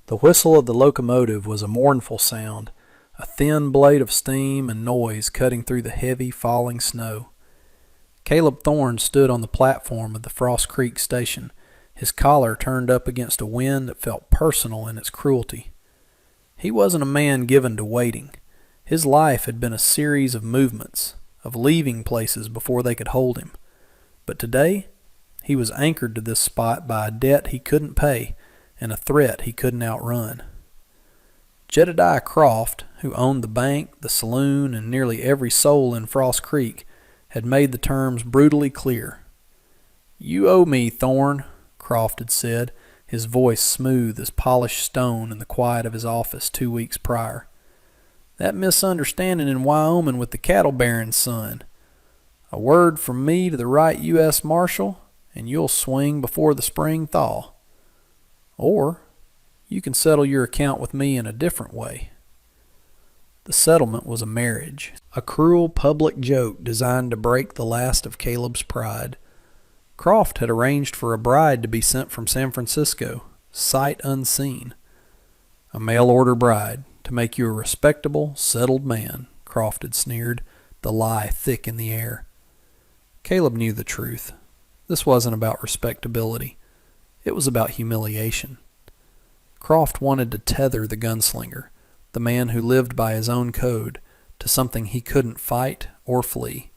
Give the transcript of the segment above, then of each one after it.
The whistle of the locomotive was a mournful sound, a thin blade of steam and noise cutting through the heavy, falling snow. Caleb Thorne stood on the platform of the Frost Creek station, his collar turned up against a wind that felt personal in its cruelty. He wasn't a man given to waiting. His life had been a series of movements, of leaving places before they could hold him. But today, he was anchored to this spot by a debt he couldn't pay and a threat he couldn't outrun. Jedediah Croft, who owned the bank, the saloon, and nearly every soul in Frost Creek, had made the terms brutally clear. "You owe me, Thorne," Croft had said, his voice smooth as polished stone in the quiet of his office 2 weeks prior. "That misunderstanding in Wyoming with the cattle baron's son. A word from me to the right U.S. Marshal, and you'll swing before the spring thaw. Or you can settle your account with me in a different way." The settlement was a marriage, a cruel public joke designed to break the last of Caleb's pride. Croft had arranged for a bride to be sent from San Francisco, sight unseen. "A mail-order bride, to make you a respectable, settled man," Croft had sneered, the lie thick in the air. Caleb knew the truth. This wasn't about respectability. It was about humiliation. Croft wanted to tether the gunslinger, the man who lived by his own code, to something he couldn't fight or flee.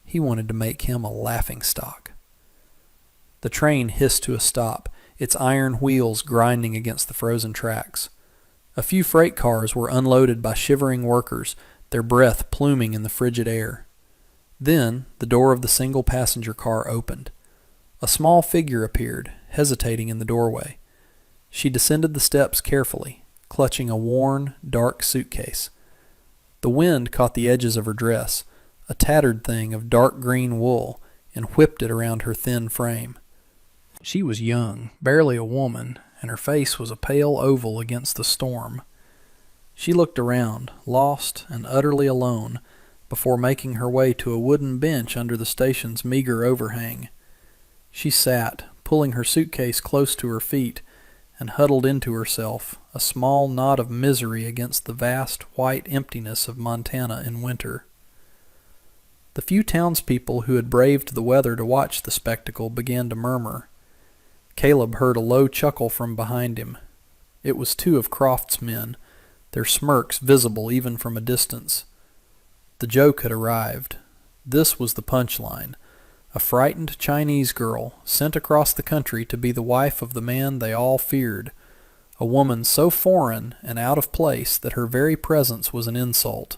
He wanted to make him a laughingstock. The train hissed to a stop, its iron wheels grinding against the frozen tracks. A few freight cars were unloaded by shivering workers, their breath pluming in the frigid air. Then the door of the single-passenger car opened. A small figure appeared, hesitating in the doorway. She descended the steps carefully, clutching a worn, dark suitcase. The wind caught the edges of her dress, a tattered thing of dark green wool, and whipped it around her thin frame. She was young, barely a woman, and her face was a pale oval against the storm. She looked around, lost and utterly alone, before making her way to a wooden bench under the station's meager overhang. She sat, pulling her suitcase close to her feet, and huddled into herself, a small knot of misery against the vast white emptiness of Montana in winter. The few townspeople who had braved the weather to watch the spectacle began to murmur. Caleb heard a low chuckle from behind him. It was 2 of Croft's men, their smirks visible even from a distance. The joke had arrived. This was the punchline. A frightened Chinese girl, sent across the country to be the wife of the man they all feared, a woman so foreign and out of place that her very presence was an insult.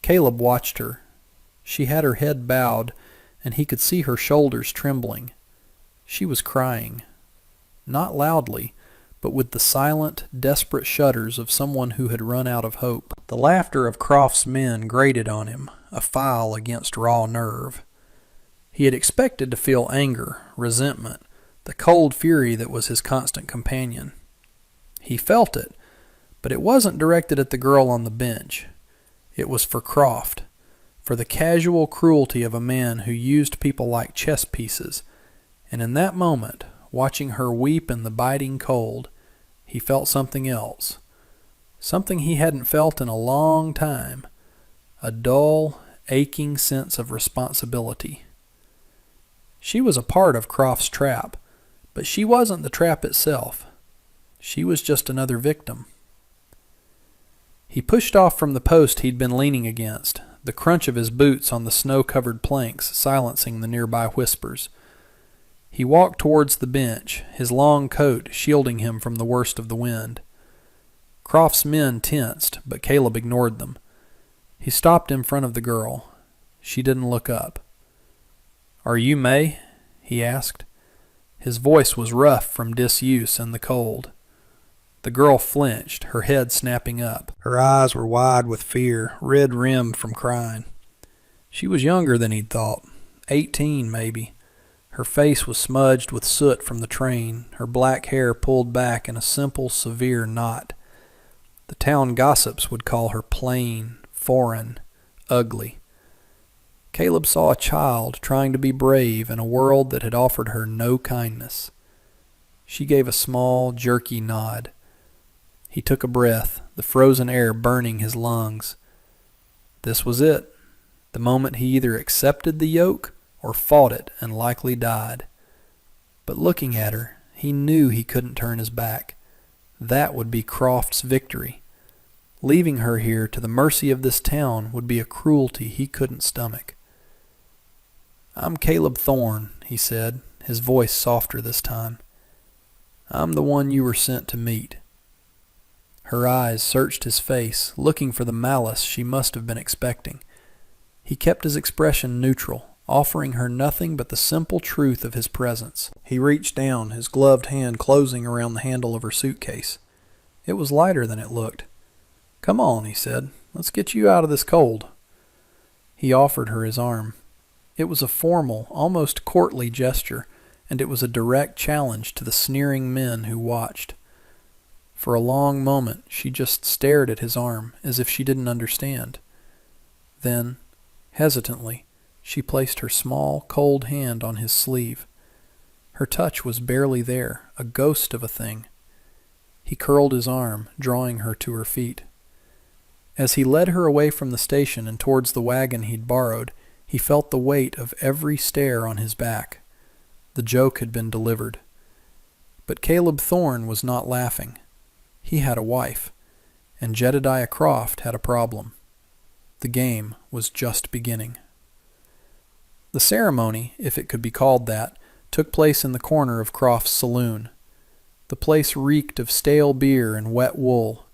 Caleb watched her. She had her head bowed, and he could see her shoulders trembling. She was crying. Not loudly, but with the silent, desperate shudders of someone who had run out of hope. The laughter of Croft's men grated on him, a file against raw nerve. He had expected to feel anger, resentment, the cold fury that was his constant companion. He felt it, but it wasn't directed at the girl on the bench. It was for Croft, for the casual cruelty of a man who used people like chess pieces, and in that moment, watching her weep in the biting cold, he felt something else, something he hadn't felt in a long time, a dull, aching sense of responsibility. She was a part of Croft's trap, but she wasn't the trap itself. She was just another victim. He pushed off from the post he'd been leaning against, the crunch of his boots on the snow-covered planks silencing the nearby whispers. He walked towards the bench, his long coat shielding him from the worst of the wind. Croft's men tensed, but Caleb ignored them. He stopped in front of the girl. She didn't look up. "Are you May?" he asked. His voice was rough from disuse and the cold. The girl flinched, her head snapping up. Her eyes were wide with fear, red-rimmed from crying. She was younger than he'd thought, 18 maybe. Her face was smudged with soot from the train, her black hair pulled back in a simple, severe knot. The town gossips would call her plain, foreign, ugly. Caleb saw a child trying to be brave in a world that had offered her no kindness. She gave a small, jerky nod. He took a breath, the frozen air burning his lungs. This was it, the moment he either accepted the yoke or fought it and likely died. But looking at her, he knew he couldn't turn his back. That would be Croft's victory. Leaving her here to the mercy of this town would be a cruelty he couldn't stomach. "I'm Caleb Thorne," he said, his voice softer this time. "I'm the one you were sent to meet." Her eyes searched his face, looking for the malice she must have been expecting. He kept his expression neutral, offering her nothing but the simple truth of his presence. He reached down, his gloved hand closing around the handle of her suitcase. It was lighter than it looked. "Come on," he said. "Let's get you out of this cold." He offered her his arm. It was a formal, almost courtly gesture, and it was a direct challenge to the sneering men who watched. For a long moment she just stared at his arm as if she didn't understand. Then, hesitantly, she placed her small, cold hand on his sleeve. Her touch was barely there, a ghost of a thing. He curled his arm, drawing her to her feet. As he led her away from the station and towards the wagon he'd borrowed, he felt the weight of every stare on his back. The joke had been delivered. But Caleb Thorne was not laughing. He had a wife, and Jedediah Croft had a problem. The game was just beginning. The ceremony, if it could be called that, took place in the corner of Croft's saloon. The place reeked of stale beer and wet wool.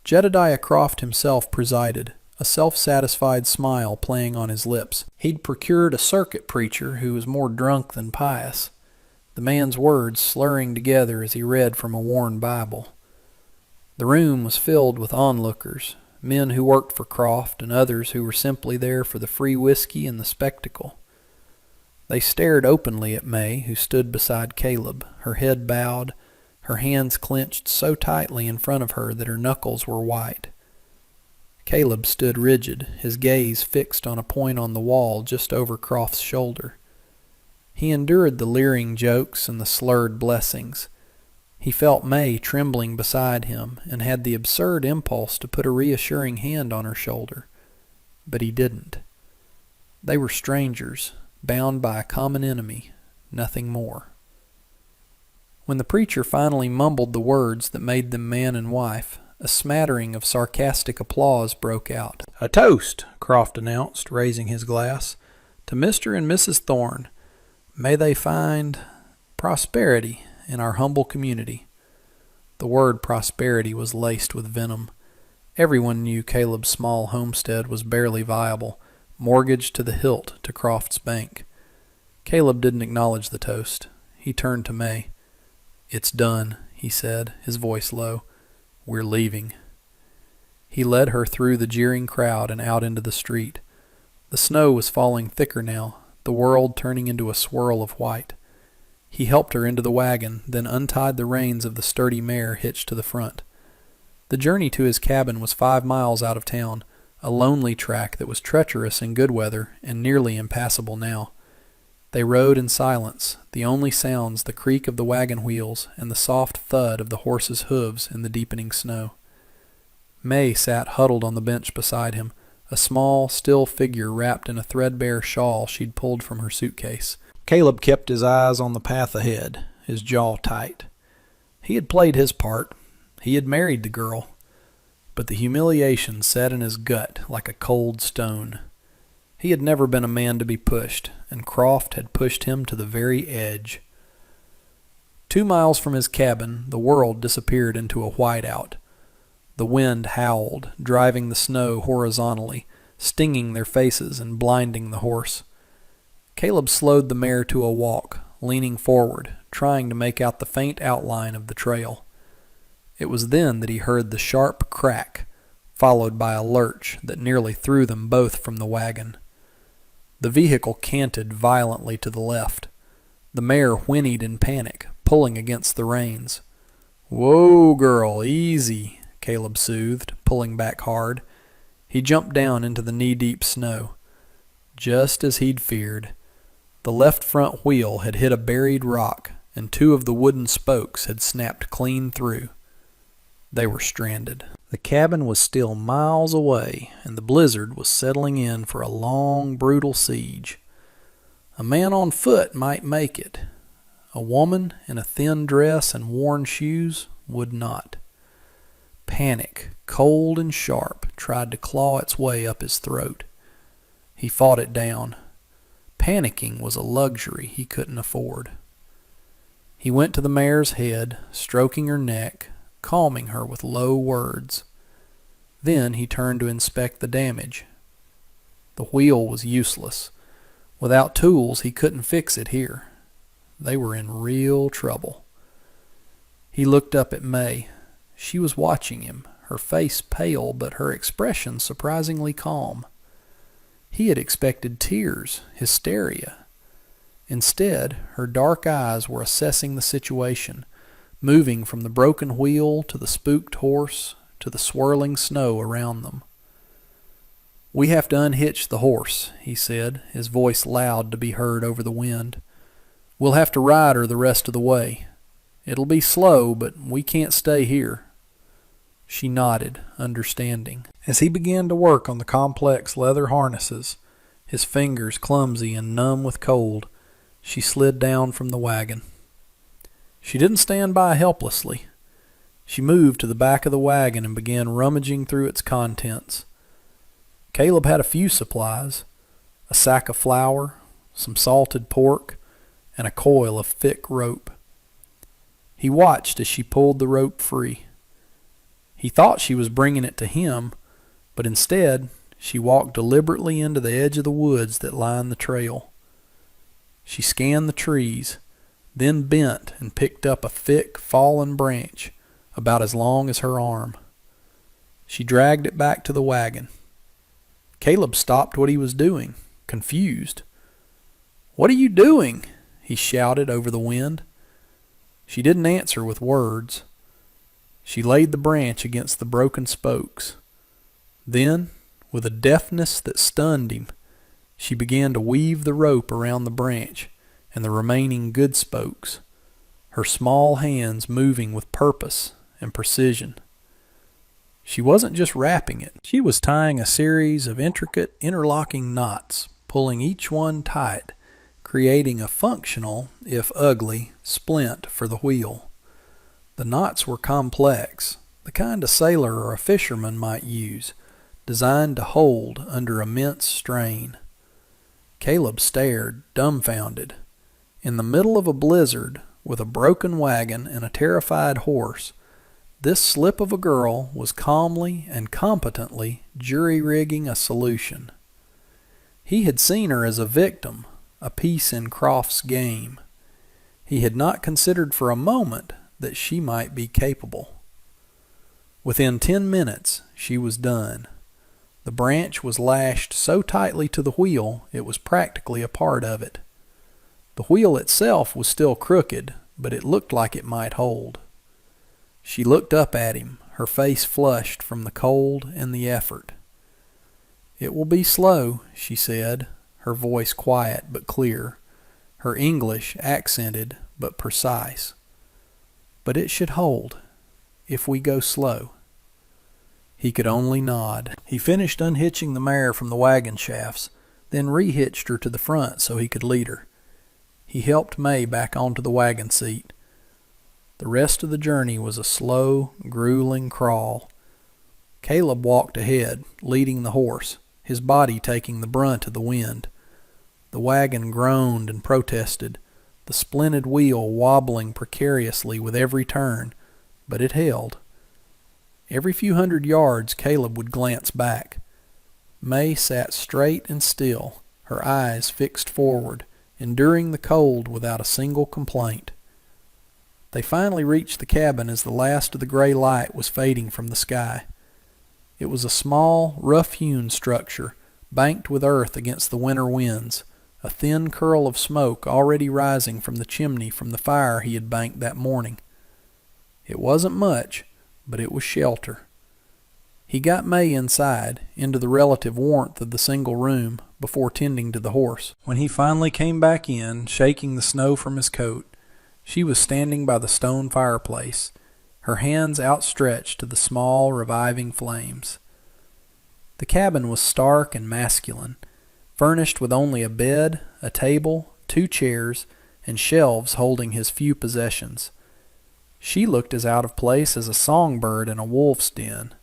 Jedediah Croft himself presided, a self-satisfied smile playing on his lips. He'd procured a circuit preacher who was more drunk than pious, the man's words slurring together as he read from a worn Bible. The room was filled with onlookers, men who worked for Croft and others who were simply there for the free whiskey and the spectacle. They stared openly at May, who stood beside Caleb, her head bowed, her hands clenched so tightly in front of her that her knuckles were white. Caleb stood rigid, his gaze fixed on a point on the wall just over Croft's shoulder. He endured the leering jokes and the slurred blessings. He felt May trembling beside him and had the absurd impulse to put a reassuring hand on her shoulder. But he didn't. They were strangers, bound by a common enemy, nothing more. When the preacher finally mumbled the words that made them man and wife, a smattering of sarcastic applause broke out. "A toast," Croft announced, raising his glass, "to Mr. and Mrs. Thorne. May they find prosperity in our humble community." The word prosperity was laced with venom. Everyone knew Caleb's small homestead was barely viable, mortgaged to the hilt to Croft's bank. Caleb didn't acknowledge the toast. He turned to May. "It's done," he said, his voice low. "We're leaving." He led her through the jeering crowd and out into the street. The snow was falling thicker now, the world turning into a swirl of white. He helped her into the wagon, then untied the reins of the sturdy mare hitched to the front. The journey to his cabin was 5 miles out of town, a lonely track that was treacherous in good weather and nearly impassable now. They rode in silence, the only sounds the creak of the wagon wheels and the soft thud of the horses' hooves in the deepening snow. May sat huddled on the bench beside him, a small, still figure wrapped in a threadbare shawl she'd pulled from her suitcase. Caleb kept his eyes on the path ahead, his jaw tight. He had played his part. He had married the girl. But the humiliation sat in his gut like a cold stone. He had never been a man to be pushed, and Croft had pushed him to the very edge. 2 miles from his cabin, the world disappeared into a whiteout. The wind howled, driving the snow horizontally, stinging their faces and blinding the horse. Caleb slowed the mare to a walk, leaning forward, trying to make out the faint outline of the trail. It was then that he heard the sharp crack, followed by a lurch that nearly threw them both from the wagon. The vehicle canted violently to the left. The mare whinnied in panic, pulling against the reins. "Whoa, girl, easy," Caleb soothed, pulling back hard. He jumped down into the knee-deep snow. Just as he'd feared. The left front wheel had hit a buried rock, and 2 of the wooden spokes had snapped clean through. They were stranded. The cabin was still miles away, and the blizzard was settling in for a long, brutal siege. A man on foot might make it. A woman in a thin dress and worn shoes would not. Panic, cold and sharp, tried to claw its way up his throat. He fought it down. Panicking was a luxury he couldn't afford. He went to the mare's head, stroking her neck, calming her with low words. Then he turned to inspect the damage. The wheel was useless. Without tools, he couldn't fix it here. They were in real trouble. He looked up at May. She was watching him, her face pale but her expression surprisingly calm. He had expected tears, hysteria. Instead, her dark eyes were assessing the situation, moving from the broken wheel to the spooked horse to the swirling snow around them. "We have to unhitch the horse," he said, his voice loud to be heard over the wind. "We'll have to ride her the rest of the way. It'll be slow, but we can't stay here." She nodded, understanding. As he began to work on the complex leather harnesses, his fingers clumsy and numb with cold, she slid down from the wagon. She didn't stand by helplessly. She moved to the back of the wagon and began rummaging through its contents. Caleb had a few supplies: a sack of flour, some salted pork, and a coil of thick rope. He watched as she pulled the rope free. He thought she was bringing it to him, but instead she walked deliberately into the edge of the woods that lined the trail. She scanned the trees, then bent and picked up a thick, fallen branch about as long as her arm. She dragged it back to the wagon. Caleb stopped what he was doing, confused. "What are you doing?" he shouted over the wind. She didn't answer with words. She laid the branch against the broken spokes. Then, with a deftness that stunned him, she began to weave the rope around the branch and the remaining good spokes, her small hands moving with purpose and precision. She wasn't just wrapping it. She was tying a series of intricate interlocking knots, pulling each one tight, creating a functional, if ugly, splint for the wheel. The knots were complex, the kind a sailor or a fisherman might use, designed to hold under immense strain. Caleb stared, dumbfounded. In the middle of a blizzard, with a broken wagon and a terrified horse, this slip of a girl was calmly and competently jury-rigging a solution. He had seen her as a victim, a piece in Croft's game. He had not considered for a moment that she might be capable. Within 10 minutes, she was done. The branch was lashed so tightly to the wheel it was practically a part of it. The wheel itself was still crooked, but it looked like it might hold. She looked up at him, her face flushed from the cold and the effort. "It will be slow," she said, her voice quiet but clear, her English accented but precise. "But it should hold, if we go slow." He could only nod. He finished unhitching the mare from the wagon shafts, then rehitched her to the front so he could lead her. He helped May back onto the wagon seat. The rest of the journey was a slow, grueling crawl. Caleb walked ahead, leading the horse, his body taking the brunt of the wind. The wagon groaned and protested, the splinted wheel wobbling precariously with every turn, but it held. Every few hundred yards Caleb would glance back. May sat straight and still, her eyes fixed forward, enduring the cold without a single complaint. They finally reached the cabin as the last of the gray light was fading from the sky. It was a small, rough-hewn structure, banked with earth against the winter winds, a thin curl of smoke already rising from the chimney from the fire he had banked that morning. It wasn't much, but it was shelter. He got May inside, into the relative warmth of the single room, before tending to the horse. When he finally came back in, shaking the snow from his coat, She was standing by the stone fireplace, her hands outstretched to the small, reviving flames. The cabin was stark and masculine, furnished with only a bed, a table, 2 chairs, and shelves holding his few possessions. She looked as out of place as a songbird in a wolf's den.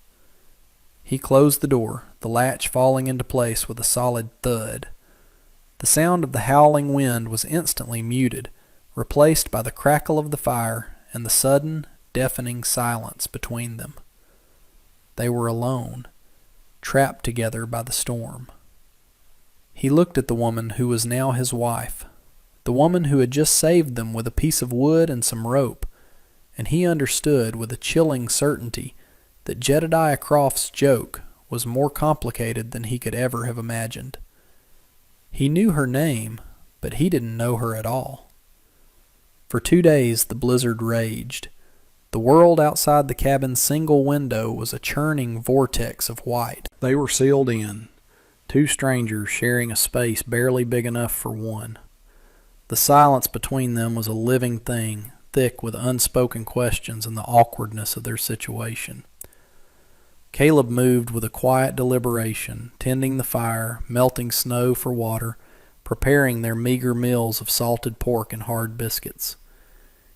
He closed the door, the latch falling into place with a solid thud. The sound of the howling wind was instantly muted, replaced by the crackle of the fire and the sudden, deafening silence between them. They were alone, trapped together by the storm. He looked at the woman who was now his wife, the woman who had just saved them with a piece of wood and some rope, and he understood with a chilling certainty that Jedediah Croft's joke was more complicated than he could ever have imagined. He knew her name, but he didn't know her at all. For 2 days the blizzard raged. The world outside the cabin's single window was a churning vortex of white. They were sealed in, 2 strangers sharing a space barely big enough for one. The silence between them was a living thing, thick with unspoken questions and the awkwardness of their situation. Caleb moved with a quiet deliberation, tending the fire, melting snow for water, preparing their meager meals of salted pork and hard biscuits.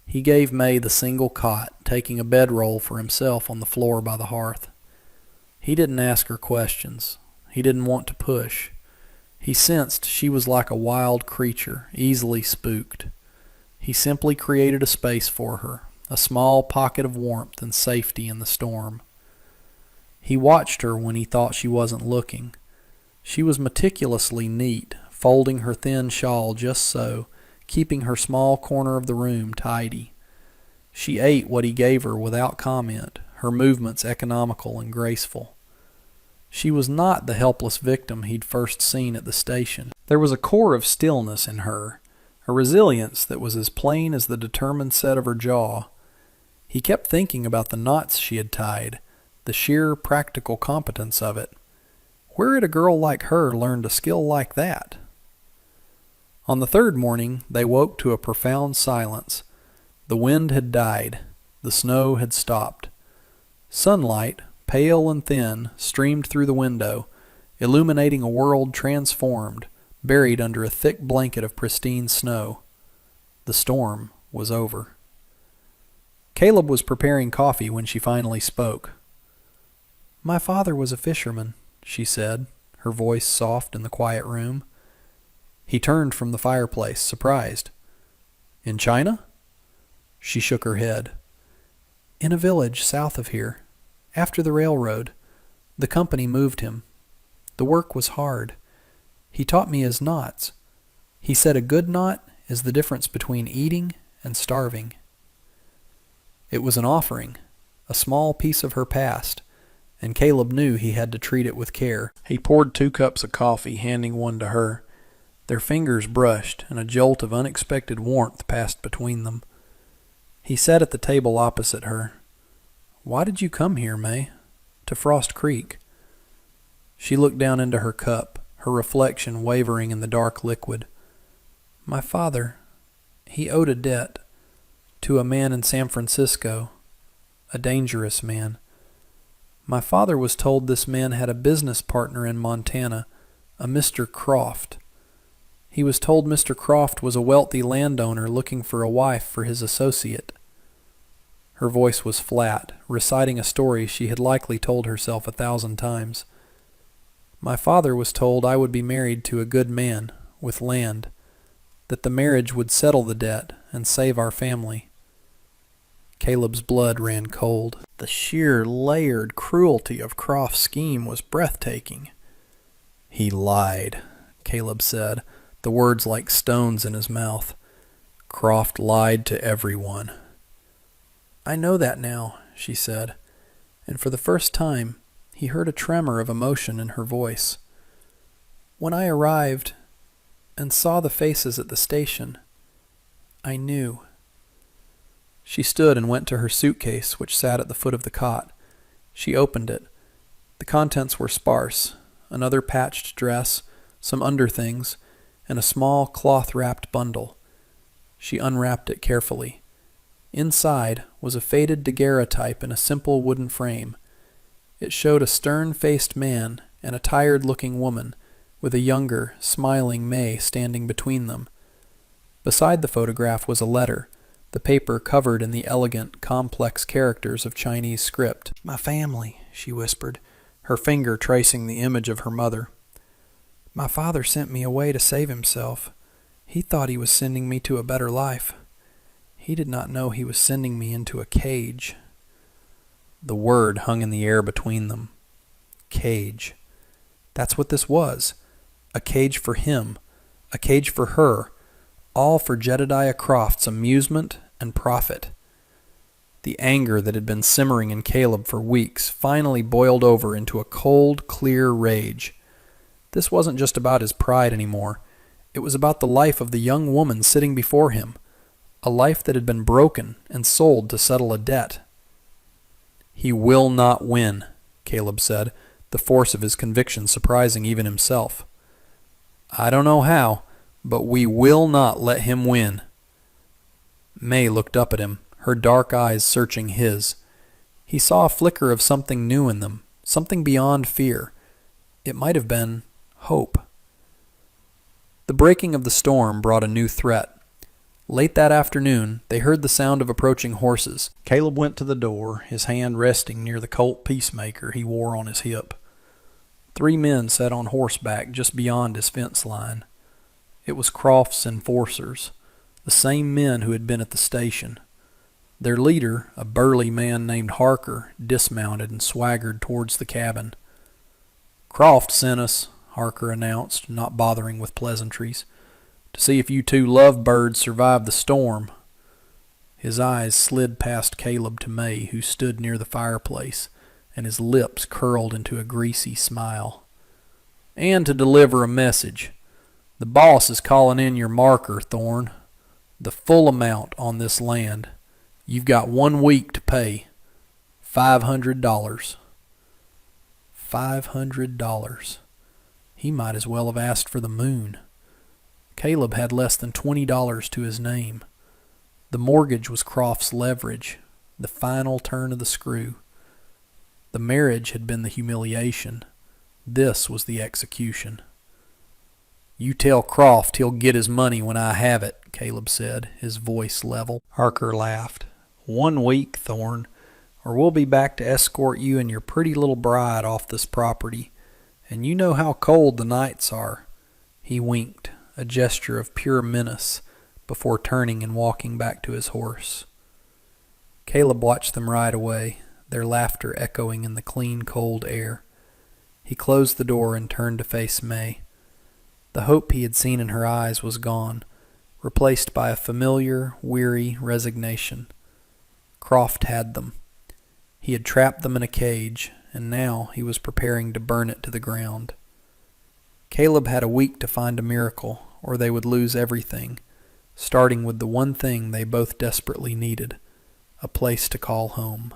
He gave May the single cot, taking a bedroll for himself on the floor by the hearth. He didn't ask her questions. He didn't want to push. He sensed she was like a wild creature, easily spooked. He simply created a space for her, a small pocket of warmth and safety in the storm. He watched her when he thought she wasn't looking. She was meticulously neat, folding her thin shawl just so, keeping her small corner of the room tidy. She ate what he gave her without comment, her movements economical and graceful. She was not the helpless victim he'd first seen at the station. There was a core of stillness in her, a resilience that was as plain as the determined set of her jaw. He kept thinking about the knots she had tied, the sheer practical competence of it. Where had a girl like her learned a skill like that? On the 3rd morning, they woke to a profound silence. The wind had died. The snow had stopped. Sunlight, pale and thin, streamed through the window, illuminating a world transformed, buried under a thick blanket of pristine snow. The storm was over. Caleb was preparing coffee when she finally spoke. "My father was a fisherman," she said, her voice soft in the quiet room. He turned from the fireplace, surprised. "In China?" She shook her head. "In a village south of here. After the railroad. The company moved him. The work was hard. He taught me his knots. He said a good knot is the difference between eating and starving." It was an offering, a small piece of her past, and Caleb knew he had to treat it with care. He poured 2 cups of coffee, handing one to her. Their fingers brushed, and a jolt of unexpected warmth passed between them. He sat at the table opposite her. "Why did you come here, May? To Frost Creek?" She looked down into her cup, her reflection wavering in the dark liquid. "My father, he owed a debt to a man in San Francisco, a dangerous man. My father was told this man had a business partner in Montana, a Mr. Croft. He was told Mr. Croft was a wealthy landowner looking for a wife for his associate." Her voice was flat, reciting a story she had likely told herself 1,000 times. "My father was told I would be married to a good man, with land, that the marriage would settle the debt and save our family." Caleb's blood ran cold. The sheer, layered cruelty of Croft's scheme was breathtaking. "He lied," Caleb said, the words like stones in his mouth. "Croft lied to everyone." "I know that now," she said, and for the first time he heard a tremor of emotion in her voice. "When I arrived and saw the faces at the station, I knew." She stood and went to her suitcase, which sat at the foot of the cot. She opened it. The contents were sparse: another patched dress, some underthings, and a small cloth-wrapped bundle. She unwrapped it carefully. Inside was a faded daguerreotype in a simple wooden frame. It showed a stern-faced man and a tired-looking woman, with a younger, smiling May standing between them. Beside the photograph was a letter, the paper covered in the elegant, complex characters of Chinese script. "My family," she whispered, her finger tracing the image of her mother. "My father sent me away to save himself. He thought he was sending me to a better life. He did not know he was sending me into a cage." The word hung in the air between them. Cage. That's what this was. A cage for him. A cage for her. All for Jedediah Croft's amusement and profit. The anger that had been simmering in Caleb for weeks finally boiled over into a cold, clear rage. This wasn't just about his pride anymore. It was about the life of the young woman sitting before him, a life that had been broken and sold to settle a debt. "He will not win," Caleb said, the force of his conviction surprising even himself. "I don't know how, but we will not let him win." May looked up at him, her dark eyes searching his. He saw a flicker of something new in them, something beyond fear. It might have been hope. The breaking of the storm brought a new threat. Late that afternoon, they heard the sound of approaching horses. Caleb went to the door, his hand resting near the Colt Peacemaker he wore on his hip. 3 men sat on horseback just beyond his fence line. It was Croft's enforcers, the same men who had been at the station. Their leader, a burly man named Harker, dismounted and swaggered towards the cabin. "Croft sent us," Harker announced, not bothering with pleasantries, "to see if you 2 lovebirds survived the storm." His eyes slid past Caleb to May, who stood near the fireplace, and his lips curled into a greasy smile. "And to deliver a message. The boss is calling in your marker, Thorne. The full amount on this land. You've got 1 week to pay. $500. $500. He might as well have asked for the moon. Caleb had less than $20 to his name. The mortgage was Croft's leverage, the final turn of the screw. The marriage had been the humiliation. This was the execution. "You tell Croft he'll get his money when I have it," Caleb said, his voice level. Harker laughed. 1 week, Thorne, or we'll be back to escort you and your pretty little bride off this property. And you know how cold the nights are." He winked, a gesture of pure menace, before turning and walking back to his horse. Caleb watched them ride away, their laughter echoing in the clean, cold air. He closed the door and turned to face May. The hope he had seen in her eyes was gone, replaced by a familiar, weary resignation. Croft had them. He had trapped them in a cage, and now he was preparing to burn it to the ground. Caleb had a week to find a miracle, or they would lose everything, starting with the one thing they both desperately needed, a place to call home.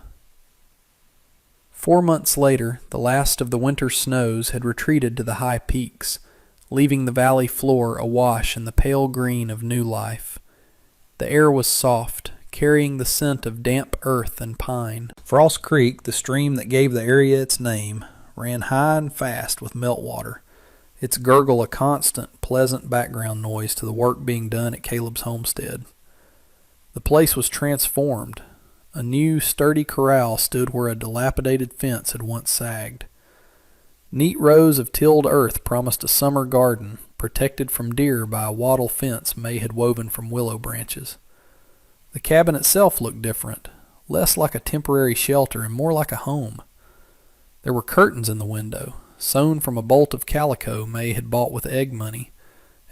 4 months later, the last of the winter snows had retreated to the high peaks, leaving the valley floor awash in the pale green of new life. The air was soft, carrying the scent of damp earth and pine. Frost Creek, the stream that gave the area its name, ran high and fast with meltwater, its gurgle a constant, pleasant background noise to the work being done at Caleb's homestead. The place was transformed. A new, sturdy corral stood where a dilapidated fence had once sagged. Neat rows of tilled earth promised a summer garden, protected from deer by a wattle fence May had woven from willow branches. The cabin itself looked different, less like a temporary shelter and more like a home. There were curtains in the window, sewn from a bolt of calico May had bought with egg money,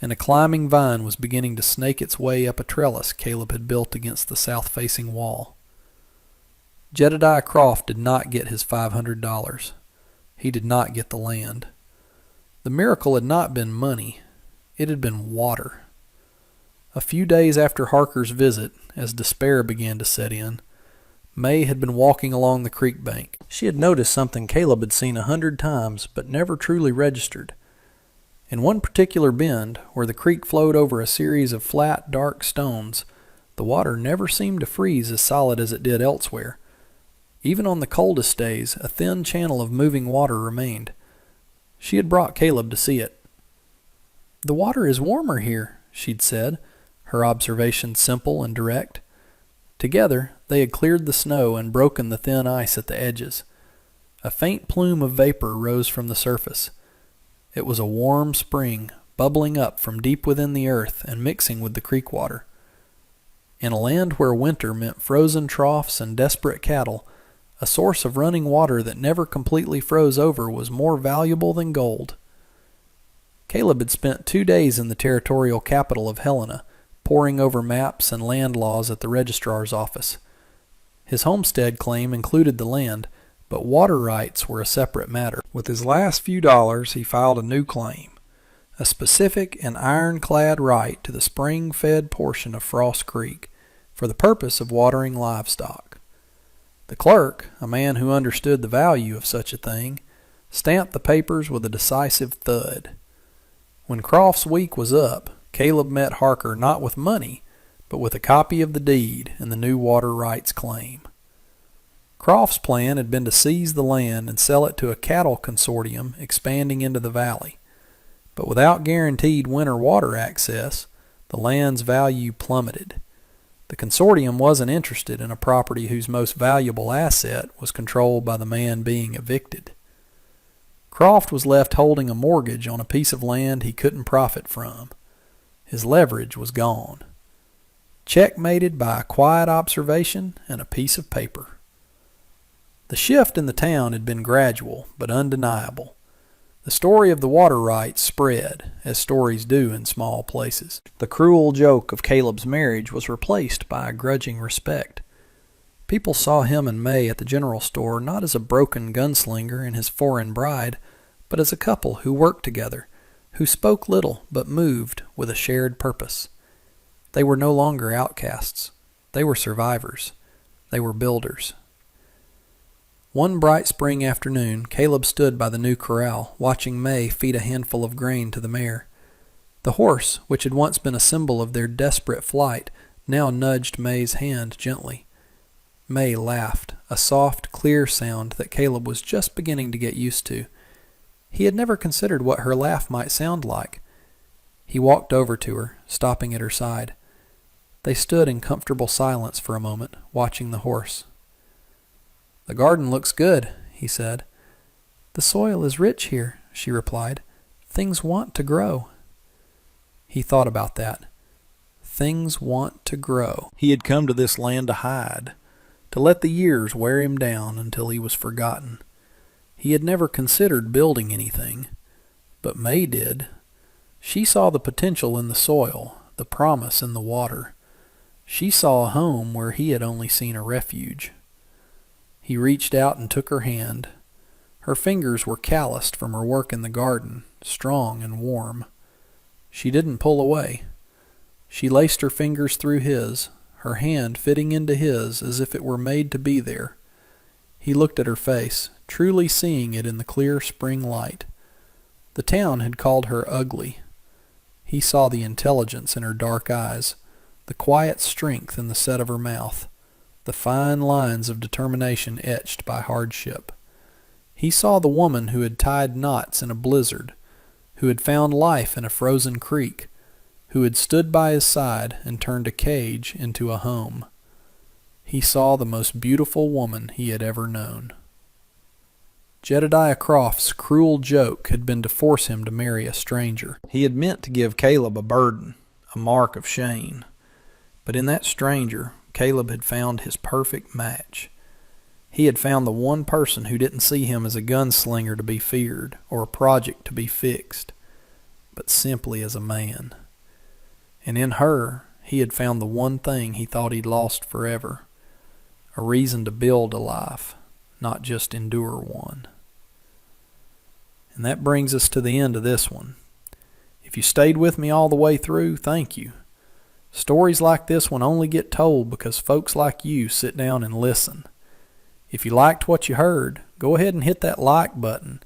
and a climbing vine was beginning to snake its way up a trellis Caleb had built against the south-facing wall. Jedediah Croft did not get his $500. He did not get the land. The miracle had not been money. It had been water. A few days after Harker's visit, as despair began to set in, May had been walking along the creek bank. She had noticed something Caleb had seen 100 times but never truly registered. In one particular bend, where the creek flowed over a series of flat, dark stones, the water never seemed to freeze as solid as it did elsewhere. Even on the coldest days, a thin channel of moving water remained. She had brought Caleb to see it. "The water is warmer here," she'd said, her observation simple and direct. Together, they had cleared the snow and broken the thin ice at the edges. A faint plume of vapor rose from the surface. It was a warm spring, bubbling up from deep within the earth and mixing with the creek water. In a land where winter meant frozen troughs and desperate cattle, a source of running water that never completely froze over was more valuable than gold. Caleb had spent 2 days in the territorial capital of Helena, poring over maps and land laws at the registrar's office. His homestead claim included the land, but water rights were a separate matter. With his last few dollars, he filed a new claim, a specific and ironclad right to the spring-fed portion of Frost Creek for the purpose of watering livestock. The clerk, a man who understood the value of such a thing, stamped the papers with a decisive thud. When Croft's week was up, Caleb met Harker not with money, but with a copy of the deed and the new water rights claim. Croft's plan had been to seize the land and sell it to a cattle consortium expanding into the valley. But without guaranteed winter water access, the land's value plummeted. The consortium wasn't interested in a property whose most valuable asset was controlled by the man being evicted. Croft was left holding a mortgage on a piece of land he couldn't profit from. His leverage was gone. Checkmated by a quiet observation and a piece of paper. The shift in the town had been gradual but undeniable. The story of the water rights spread, as stories do in small places. The cruel joke of Caleb's marriage was replaced by a grudging respect. People saw him and May at the general store not as a broken gunslinger and his foreign bride, but as a couple who worked together, who spoke little but moved with a shared purpose. They were no longer outcasts. They were survivors. They were builders. One bright spring afternoon, Caleb stood by the new corral, watching May feed a handful of grain to the mare. The horse, which had once been a symbol of their desperate flight, now nudged May's hand gently. May laughed, a soft, clear sound that Caleb was just beginning to get used to. He had never considered what her laugh might sound like. He walked over to her, stopping at her side. They stood in comfortable silence for a moment, watching the horse. "The garden looks good," he said. "The soil is rich here," she replied. "Things want to grow." He thought about that. Things want to grow. He had come to this land to hide, to let the years wear him down until he was forgotten. He had never considered building anything, but May did. She saw the potential in the soil, the promise in the water. She saw a home where he had only seen a refuge. He reached out and took her hand. Her fingers were calloused from her work in the garden, strong and warm. She didn't pull away. She laced her fingers through his, her hand fitting into his as if it were made to be there. He looked at her face, truly seeing it in the clear spring light. The town had called her ugly. He saw the intelligence in her dark eyes, the quiet strength in the set of her mouth, the fine lines of determination etched by hardship. He saw the woman who had tied knots in a blizzard, who had found life in a frozen creek, who had stood by his side and turned a cage into a home. He saw the most beautiful woman he had ever known. Jedediah Croft's cruel joke had been to force him to marry a stranger. He had meant to give Caleb a burden, a mark of shame. But in that stranger, Caleb had found his perfect match. He had found the one person who didn't see him as a gunslinger to be feared or a project to be fixed, but simply as a man. And in her, he had found the one thing he thought he'd lost forever, a reason to build a life, not just endure one. And that brings us to the end of this one. If you stayed with me all the way through, thank you. Stories like this one only get told because folks like you sit down and listen. If you liked what you heard, go ahead and hit that like button.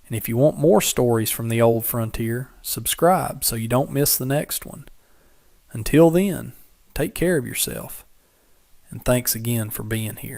And if you want more stories from the old frontier, subscribe so you don't miss the next one. Until then, take care of yourself. And thanks again for being here.